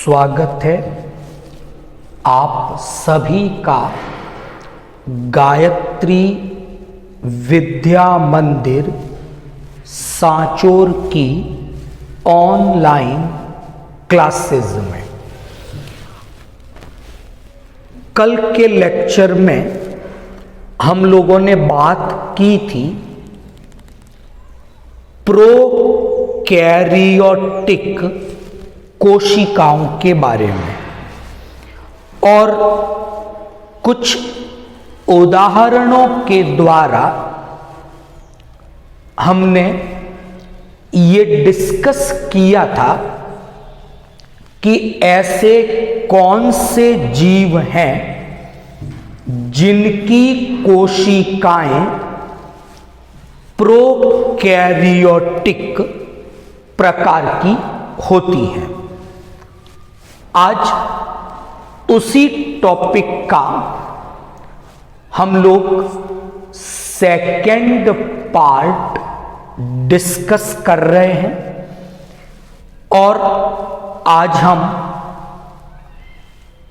स्वागत है आप सभी का गायत्री विद्या मंदिर सांचौर की ऑनलाइन क्लासेस में। कल के लेक्चर में हम लोगों ने बात की थी प्रोकैरियोटिक कोशिकाओं के बारे में और कुछ उदाहरणों के द्वारा हमने ये डिस्कस किया था कि ऐसे कौन से जीव हैं जिनकी कोशिकाएं प्रोकैरियोटिक प्रकार की होती हैं। आज उसी टॉपिक का हम लोग सेकेंड पार्ट डिस्कस कर रहे हैं और आज हम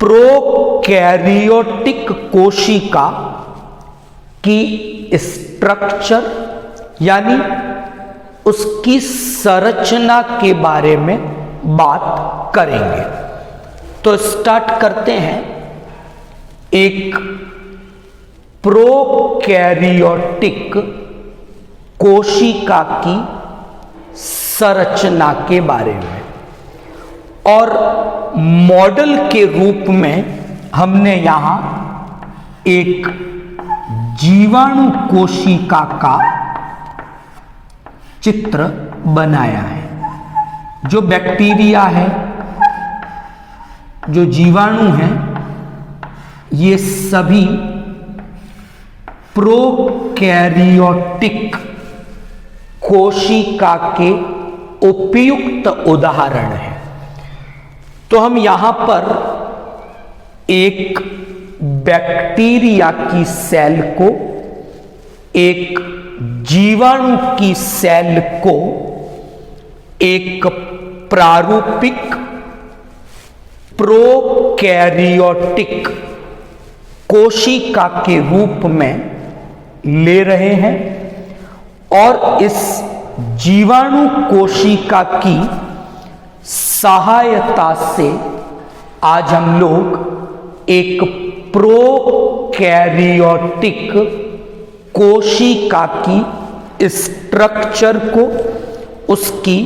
प्रोकैरियोटिक कोशिका की स्ट्रक्चर यानी उसकी संरचना के बारे में बात करेंगे। तो स्टार्ट करते हैं एक प्रोकैरियोटिक कोशिका की संरचना के बारे में और मॉडल के रूप में हमने यहां एक जीवाणु कोशिका का चित्र बनाया है। जो बैक्टीरिया है, जो जीवाणु हैं, ये सभी प्रोकैरियोटिक कोशिका के उपयुक्त उदाहरण हैं। तो हम यहां पर एक बैक्टीरिया की सेल को, एक जीवाणु की सेल को एक प्रारूपिक प्रोकैरियोटिक कोशिका के रूप में ले रहे हैं और इस जीवाणु कोशिका की सहायता से आज हम लोग एक प्रोकैरियोटिक कोशिका की स्ट्रक्चर को, उसकी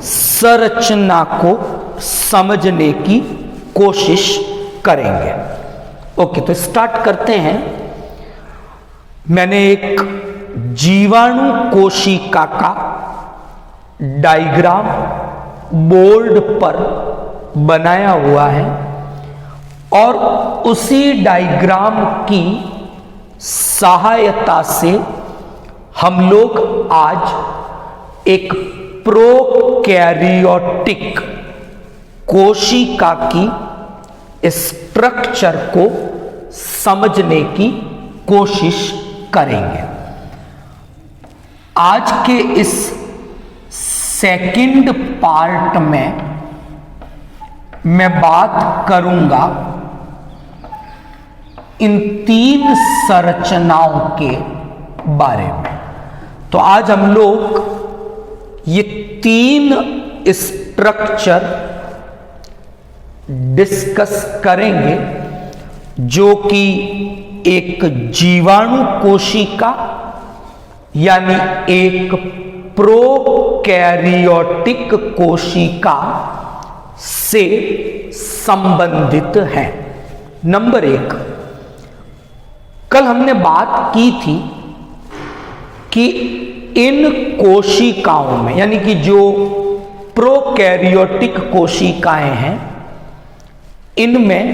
संरचना को समझने की कोशिश करेंगे। ओके, तो स्टार्ट करते हैं। मैंने एक जीवाणु कोशिका का डायग्राम बोर्ड पर बनाया हुआ है और उसी डायग्राम की सहायता से हम लोग आज एक प्रोकैरियोटिक कोशिका की स्ट्रक्चर को समझने की कोशिश करेंगे। आज के इस सेकंड पार्ट में मैं बात करूंगा इन तीन संरचनाओं के बारे में। तो आज हम लोग ये तीन स्ट्रक्चर डिस्कस करेंगे जो कि एक जीवाणु कोशिका यानी एक प्रोकैरियोटिक कोशिका से संबंधित है। नंबर एक, कल हमने बात की थी कि इन कोशिकाओं में यानी कि जो प्रोकैरियोटिक कोशिकाएं हैं, इनमें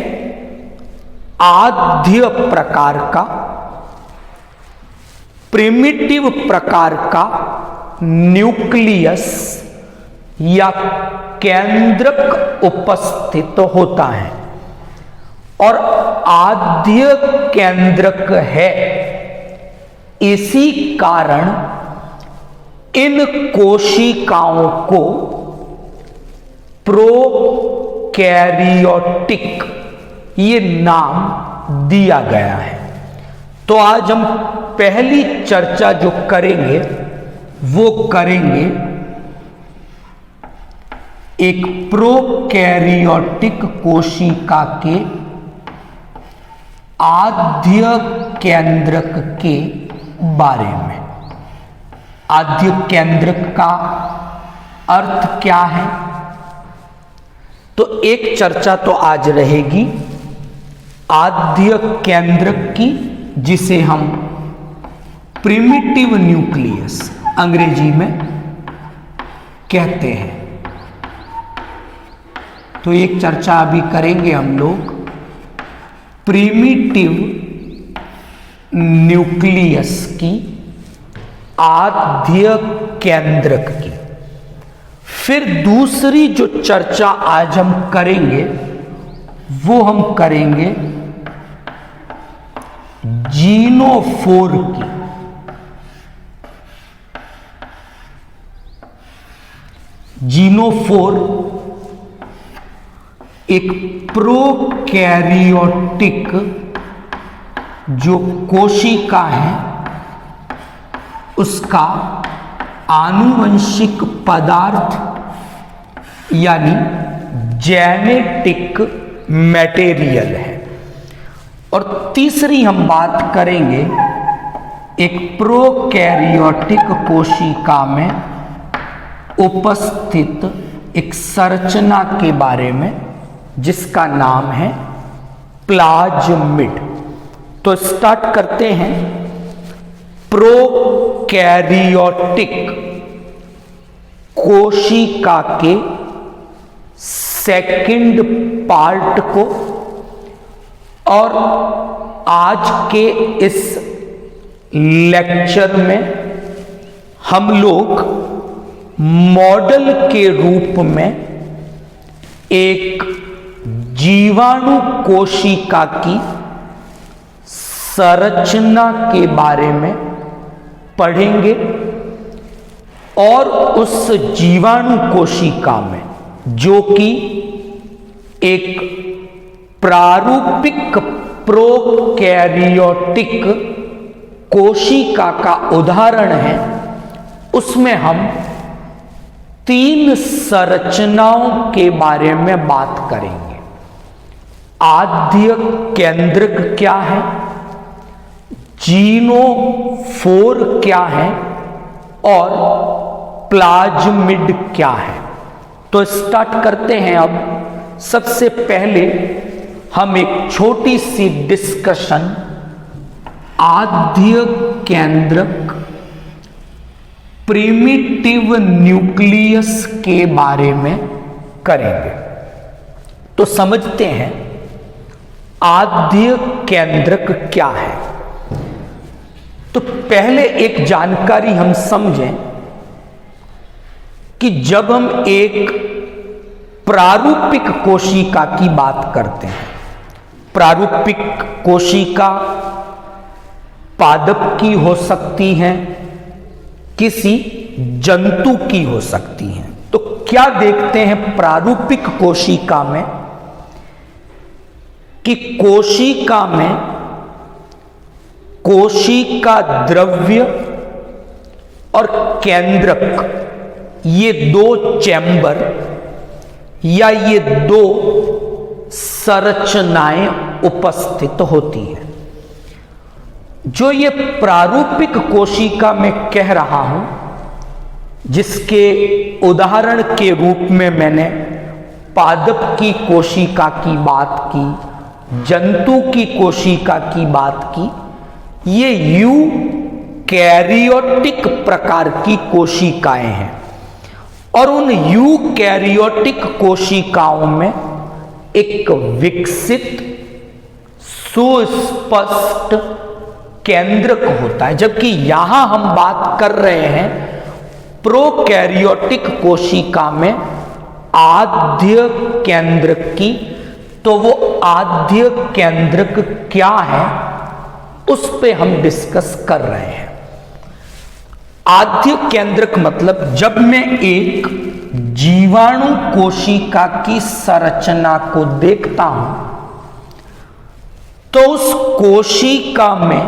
आद्य प्रकार का, प्रिमिटिव प्रकार का न्यूक्लियस या केंद्रक उपस्थित होता है और आद्य केंद्रक है। इसी कारण इन कोशिकाओं को प्रोकैरियोटिक ये नाम दिया गया है। तो आज हम पहली चर्चा जो करेंगे वो करेंगे एक प्रोकैरियोटिक कोशिका के आद्य केंद्रक के बारे में। आद्य केंद्रक का अर्थ क्या है? तो एक चर्चा तो आज रहेगी आद्य केंद्रक की, जिसे हम प्रिमिटिव न्यूक्लियस अंग्रेजी में कहते हैं। तो एक चर्चा अभी करेंगे हम लोग प्रिमिटिव न्यूक्लियस की, आद्य केंद्रक की। फिर दूसरी जो चर्चा आज हम करेंगे वो हम करेंगे जीनोफोर की। जीनोफोर एक प्रोकैरियोटिक जो कोशिका है उसका आनुवंशिक पदार्थ यानी जेनेटिक मटेरियल है। और तीसरी हम बात करेंगे एक प्रोकैरियोटिक कोशिका में उपस्थित एक संरचना के बारे में जिसका नाम है प्लाज्मिड। तो स्टार्ट करते हैं प्रोकैरियोटिक कोशिका के सेकंड पार्ट को। और आज के इस लेक्चर में हम लोग मॉडल के रूप में एक जीवाणु कोशिका की संरचना के बारे में पढ़ेंगे। और उस जीवाणु कोशिका में जो कि एक प्रारूपिक प्रोकैरियोटिक कोशिका का उदाहरण है, उसमें हम 3 संरचनाओं के बारे में बात करेंगे। आद्य केंद्रक क्या है, जीनोफोर क्या है और प्लाज्मिड क्या है। तो स्टार्ट करते हैं। अब सबसे पहले हम एक छोटी सी डिस्कशन आद्य केंद्रक प्रिमिटिव न्यूक्लियस के बारे में करेंगे। तो समझते हैं आद्य केंद्रक क्या है। तो पहले एक जानकारी हम समझें कि जब हम एक प्रारूपिक कोशिका की बात करते हैं, प्रारूपिक कोशिका पादप की हो सकती है, किसी जंतु की हो सकती है। तो क्या देखते हैं प्रारूपिक कोशिका में कि कोशिका में कोशिका द्रव्य और केंद्रक ये 2 चैम्बर या ये 2 संरचनाएं उपस्थित होती हैं। जो ये प्रारूपिक कोशिका में कह रहा हूं, जिसके उदाहरण के रूप में मैंने पादप की कोशिका की बात की, जंतु की कोशिका की बात की, ये यूकैरियोटिक प्रकार की कोशिकाएं हैं। और उन यूकैरियोटिक कोशिकाओं में एक विकसित सुस्पष्ट केंद्रक होता है, जबकि यहां हम बात कर रहे हैं प्रोकैरियोटिक कोशिका में आद्य केंद्रक की। तो वो आद्य केंद्रक क्या है उस पे हम डिस्कस कर रहे हैं। आद्य केंद्रक मतलब जब मैं एक जीवाणु कोशिका की संरचना को देखता हूं तो उस कोशिका में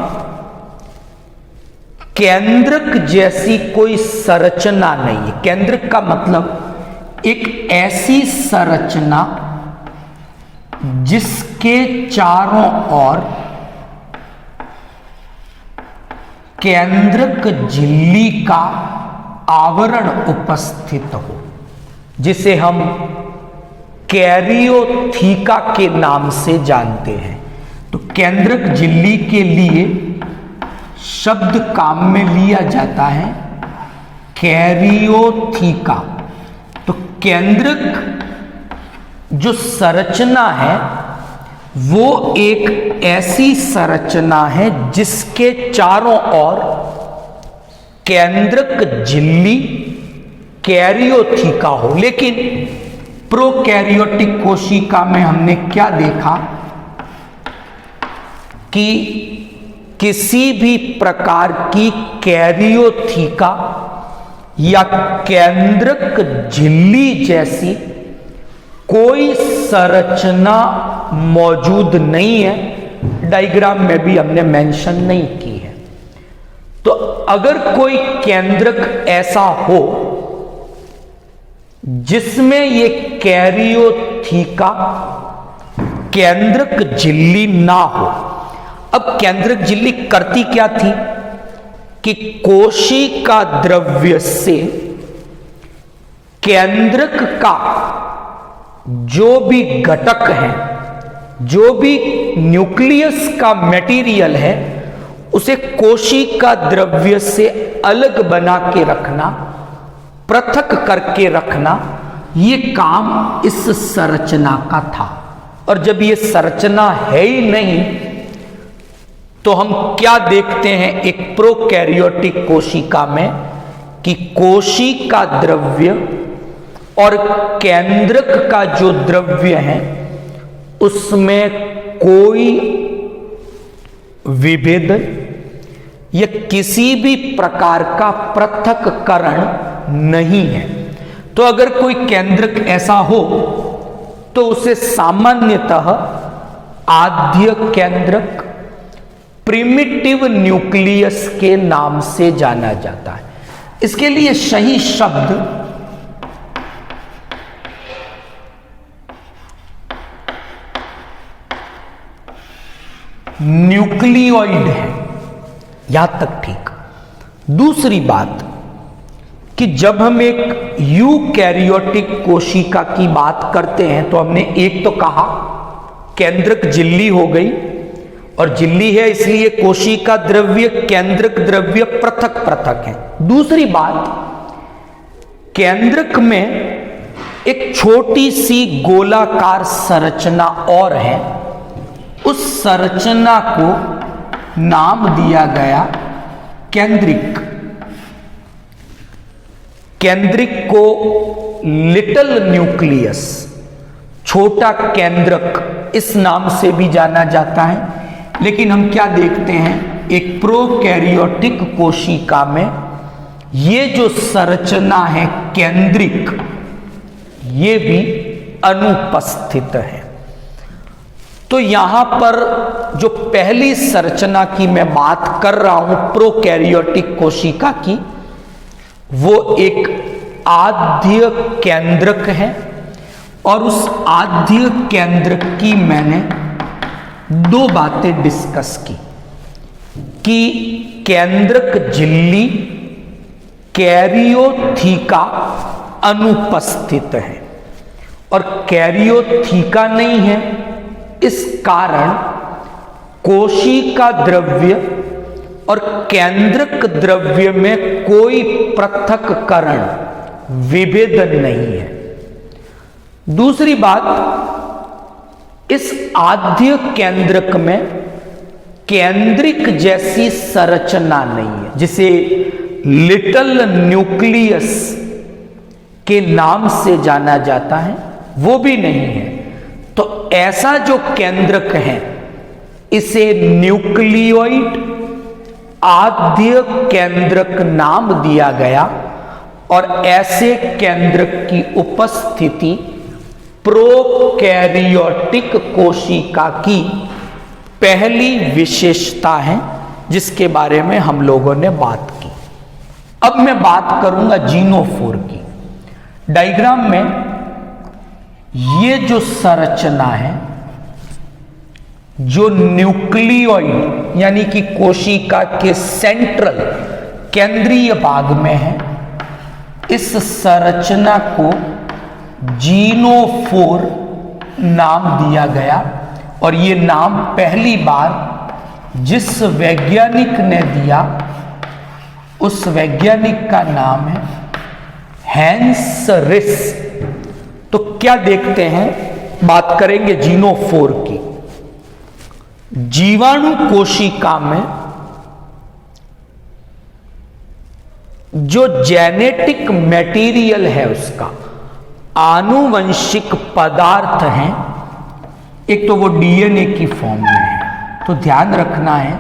केंद्रक जैसी कोई संरचना नहीं है। केंद्रक का मतलब एक ऐसी संरचना जिसके चारों ओर केंद्रक झिल्ली का आवरण उपस्थित हो, जिसे हम कैरियोथीका के नाम से जानते हैं। तो केंद्रक झिल्ली के लिए शब्द काम में लिया जाता है कैरियोथीका। तो केंद्रक जो संरचना है वो एक ऐसी संरचना है जिसके चारों ओर केंद्रक झिल्ली कैरियोथीका हो। लेकिन प्रोकैरियोटिक कोशिका में हमने क्या देखा कि किसी भी प्रकार की कैरियोथीका या केंद्रक झिल्ली जैसी कोई संरचना मौजूद नहीं है। डायग्राम में भी हमने मेंशन नहीं की है। तो अगर कोई केंद्रक ऐसा हो जिसमें ये कैरियोथीका केंद्रक झिल्ली ना हो। अब केंद्रक झिल्ली करती क्या थी कि कोशिका द्रव्य से केंद्रक का जो भी घटक है, जो भी न्यूक्लियस का मटेरियल है, उसे कोशिका द्रव्य से अलग बना के रखना, पृथक करके रखना, ये काम इस संरचना का था। और जब ये संरचना है ही नहीं तो हम क्या देखते हैं एक प्रोकैरियोटिक कोशिका में कि कोशिका द्रव्य और केंद्रक का जो द्रव्य है उसमें कोई विभेदन या किसी भी प्रकार का पृथक्करण नहीं है। तो अगर कोई केंद्रक ऐसा हो तो उसे सामान्यतः आद्य केंद्रक, प्रिमिटिव न्यूक्लियस के नाम से जाना जाता है। इसके लिए सही शब्द न्यूक्लियोइड है। यहां तक ठीक। दूसरी बात कि जब हम एक यूकैरियोटिक कोशिका की बात करते हैं तो हमने एक तो कहा केंद्रक झिल्ली हो गई, और झिल्ली है इसलिए कोशिका द्रव्य केंद्रक द्रव्य पृथक पृथक है। दूसरी बात, केंद्रक में एक छोटी सी गोलाकार संरचना और है। उस संरचना को नाम दिया गया केंद्रिक। केंद्रिक को लिटिल न्यूक्लियस, छोटा केंद्रक, इस नाम से भी जाना जाता है। लेकिन हम क्या देखते हैं एक प्रोकैरियोटिक कोशिका में ये जो संरचना है केंद्रिक, ये भी अनुपस्थित है। तो यहां पर जो पहली संरचना की मैं बात कर रहा हूं प्रोकैरियोटिक कोशिका की, वो एक आद्य केंद्रक है। और उस आद्य केंद्रक की मैंने दो बातें डिस्कस की कि केंद्रक झिल्ली कैरियोथीका अनुपस्थित है, और कैरियोथीका नहीं है, इस कारण कोशिका द्रव्य और केंद्रक द्रव्य में कोई पृथक्करण विभेदन नहीं है। दूसरी बात, इस आद्य केंद्रक में केंद्रिक जैसी संरचना नहीं है, जिसे लिटिल न्यूक्लियस के नाम से जाना जाता है, वो भी नहीं है। तो ऐसा जो केंद्रक है इसे न्यूक्लियोइड आद्य केंद्रक नाम दिया गया, और ऐसे केंद्र की उपस्थिति प्रोकैरियोटिक कोशिका की पहली विशेषता है, जिसके बारे में हम लोगों ने बात की। अब मैं बात करूंगा जीनोफोर की। डायग्राम में ये जो संरचना है, जो न्यूक्लियोइड यानी कि कोशिका के सेंट्रल केंद्रीय भाग में है, इस संरचना को जीनोफोर नाम दिया गया। और ये नाम पहली बार जिस वैज्ञानिक ने दिया, उस वैज्ञानिक का नाम है हैंस रिस। तो क्या देखते हैं, बात करेंगे जीनोफोर की। जीवाणु कोशिका में जो जेनेटिक मटेरियल है, उसका आनुवंशिक पदार्थ है, एक तो वो डीएनए की फॉर्म में है। तो ध्यान रखना है,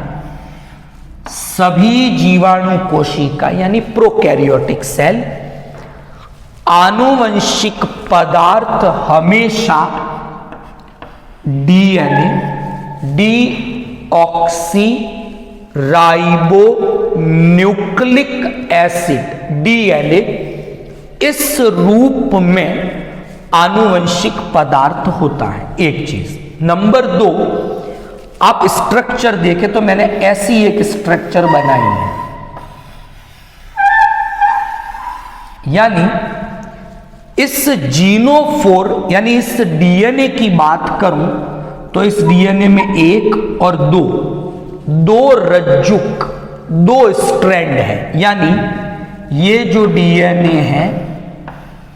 सभी जीवाणु कोशिका यानी प्रोकैरियोटिक सेल आनुवंशिक पदार्थ हमेशा DNA, deoxy ribo nucleic acid, DNA, इस रूप में आनुवंशिक पदार्थ होता है। एक चीज। नंबर 2, आप स्ट्रक्चर देखें तो मैंने ऐसी एक स्ट्रक्चर बनाई है, यानी इस जीनोफोर यानी इस डीएनए की बात करूं तो इस डीएनए में 1 और 2 रज्जुक, 2 स्ट्रैंड है। यानी ये जो डीएनए है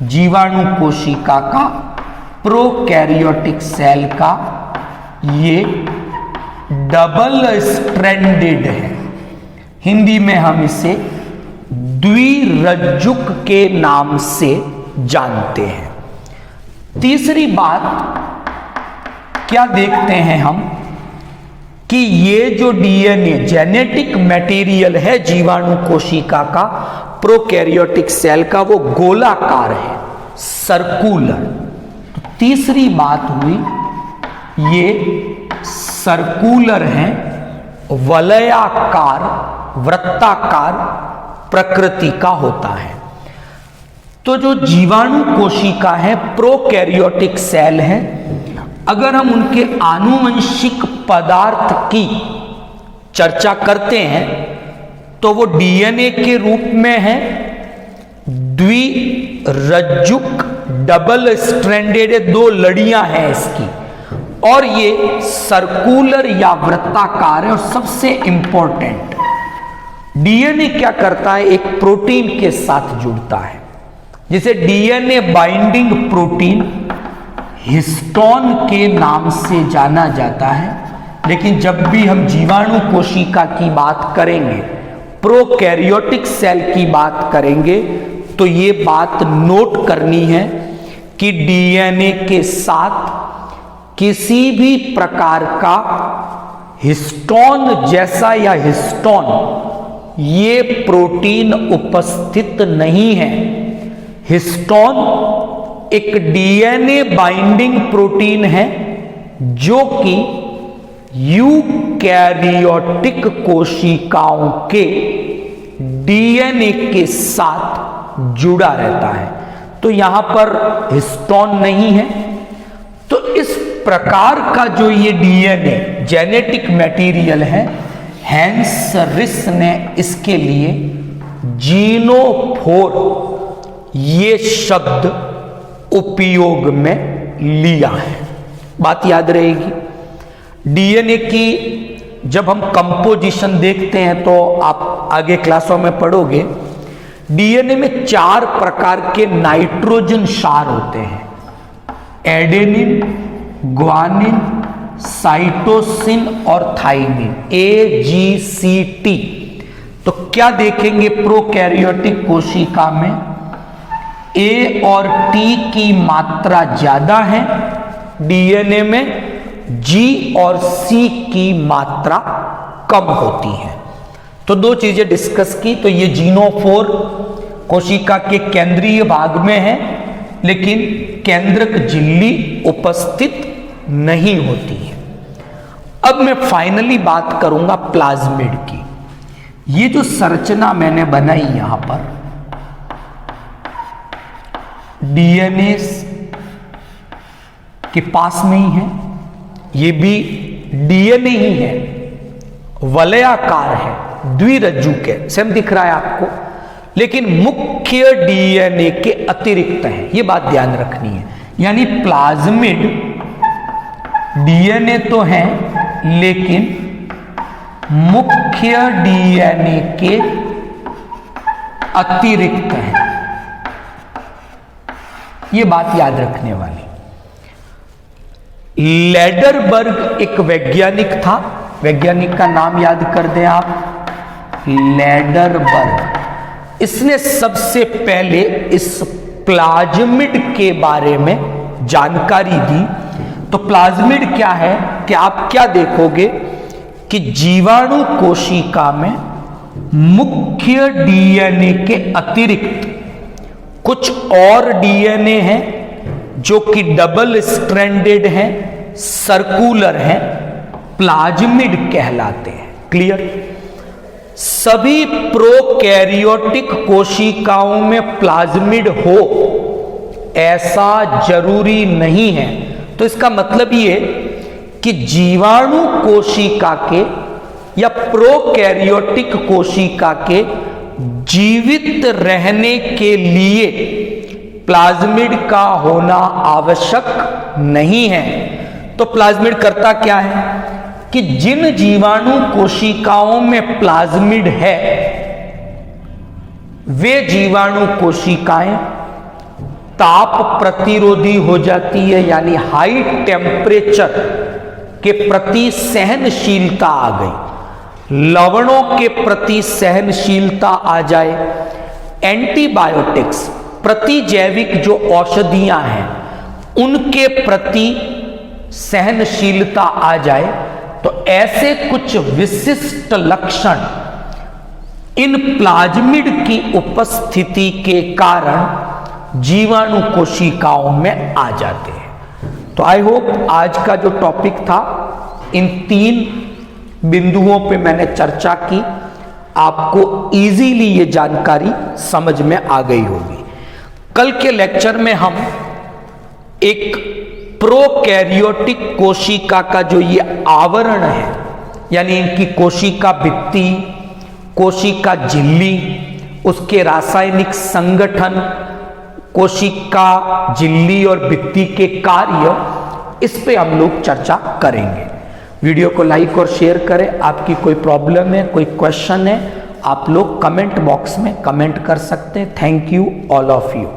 जीवाणु कोशिका का, प्रोकैरियोटिक सेल का, ये डबल स्ट्रैंडेड है। हिंदी में हम इसे द्विरज्जुक के नाम से जानते हैं। तीसरी बात क्या देखते हैं हम कि ये जो डीएनए जेनेटिक मटेरियल है जीवाणु कोशिका का, प्रोकैरियोटिक सेल का, वो गोलाकार है, सर्कुलर। तो तीसरी बात हुई, ये सर्कुलर है, वलयाकार, वृत्ताकार प्रकृति का होता है। तो जो जीवाणु कोशिका है, प्रोकैरियोटिक सेल है, अगर हम उनके आनुवंशिक पदार्थ की चर्चा करते हैं तो वो डीएनए के रूप में है, द्विरज्जुक, डबल स्ट्रैंडेड, 2 लड़ियां हैं इसकी, और ये सर्कुलर या वृत्ताकार है। और सबसे इंपॉर्टेंट, डीएनए क्या करता है, एक प्रोटीन के साथ जुड़ता है, जिसे डीएनए बाइंडिंग प्रोटीन हिस्टोन के नाम से जाना जाता है। लेकिन जब भी हम जीवाणु कोशिका की बात करेंगे, प्रोकैरियोटिक सेल की बात करेंगे, तो ये बात नोट करनी है कि डीएनए के साथ किसी भी प्रकार का हिस्टोन जैसा या हिस्टोन ये प्रोटीन उपस्थित नहीं है। हिस्टोन एक डीएनए बाइंडिंग प्रोटीन है जो कि यूकैरियोटिक कोशिकाओं के डीएनए के साथ जुड़ा रहता है। तो यहां पर हिस्टोन नहीं है। तो इस प्रकार का जो ये डीएनए जेनेटिक मटेरियल है, हैंस रिस ने इसके लिए जीनोफोर ये शब्द उपयोग में लिया है। बात याद रहेगी। डीएनए की जब हम कंपोजिशन देखते हैं तो आप आगे क्लासों में पढ़ोगे, डीएनए में 4 प्रकार के नाइट्रोजन क्षार होते हैं, एडेनिन, ग्वानिन, साइटोसिन और थाइमिन, AGCT। तो क्या देखेंगे प्रोकैरियोटिक कोशिका में A और T की मात्रा ज्यादा है, डीएनए में G और C की मात्रा कम होती है। तो 2 चीजें डिस्कस की। तो ये जीनोफोर कोशिका के केंद्रीय भाग में है, लेकिन केंद्रक झिल्ली उपस्थित नहीं होती है। अब मैं फाइनली बात करूंगा प्लाज्मिड की। ये जो संरचना मैंने बनाई यहां पर, डीएनए के पास में ही है, ये भी डीएनए ही है, वलयाकार है, द्विरज्जु के सेम दिख रहा है आपको, लेकिन मुख्य डीएनए के अतिरिक्त है, ये बात ध्यान रखनी है। यानी प्लाज्मिड डीएनए तो है, लेकिन मुख्य डीएनए के अतिरिक्त है, ये बात याद रखने वाली। लैडरबर्ग एक वैज्ञानिक था, वैज्ञानिक का नाम याद कर दें आप, लैडरबर्ग। इसने सबसे पहले इस प्लाज्मिड के बारे में जानकारी दी। तो प्लाज्मिड क्या है कि आप क्या देखोगे कि जीवाणु कोशिका में मुख्य डीएनए के अतिरिक्त कुछ और डीएनए हैं जो कि डबल स्ट्रैंडेड हैं, सर्कुलर हैं, प्लाज्मिड कहलाते हैं। क्लियर? सभी प्रोकैरियोटिक कोशिकाओं में प्लाज्मिड हो ऐसा जरूरी नहीं है। तो इसका मतलब ये कि जीवाणु कोशिका के या प्रोकैरियोटिक कोशिका के जीवित रहने के लिए प्लाज्मिड का होना आवश्यक नहीं है। तो प्लाज्मिड करता क्या है कि जिन जीवाणु कोशिकाओं में प्लाज्मिड है, वे जीवाणु कोशिकाएं ताप प्रतिरोधी हो जाती है, यानी हाई टेम्परेचर के प्रति सहनशीलता आ गई, लवणों के प्रति सहनशीलता आ जाए, एंटीबायोटिक्स प्रतिजैविक जो औषधियां हैं उनके प्रति सहनशीलता आ जाए, तो ऐसे कुछ विशिष्ट लक्षण इन प्लाज्मिड की उपस्थिति के कारण जीवाणु कोशिकाओं में आ जाते हैं। तो आई होप आज का जो टॉपिक था, इन 3 बिंदुओं पे मैंने चर्चा की, आपको इजीली ये जानकारी समझ में आ गई होगी। कल के लेक्चर में हम एक प्रोकैरियोटिक कोशिका का जो ये आवरण है, यानी इनकी कोशिका भित्ति, कोशिका झिल्ली, उसके रासायनिक संगठन, कोशिका झिल्ली और भित्ति के कार्य, इस पे हम लोग चर्चा करेंगे। वीडियो को लाइक और शेयर करें। आपकी कोई प्रॉब्लम है, कोई क्वेश्चन है, आप लोग कमेंट बॉक्स में कमेंट कर सकते हैं। Thank you all of you.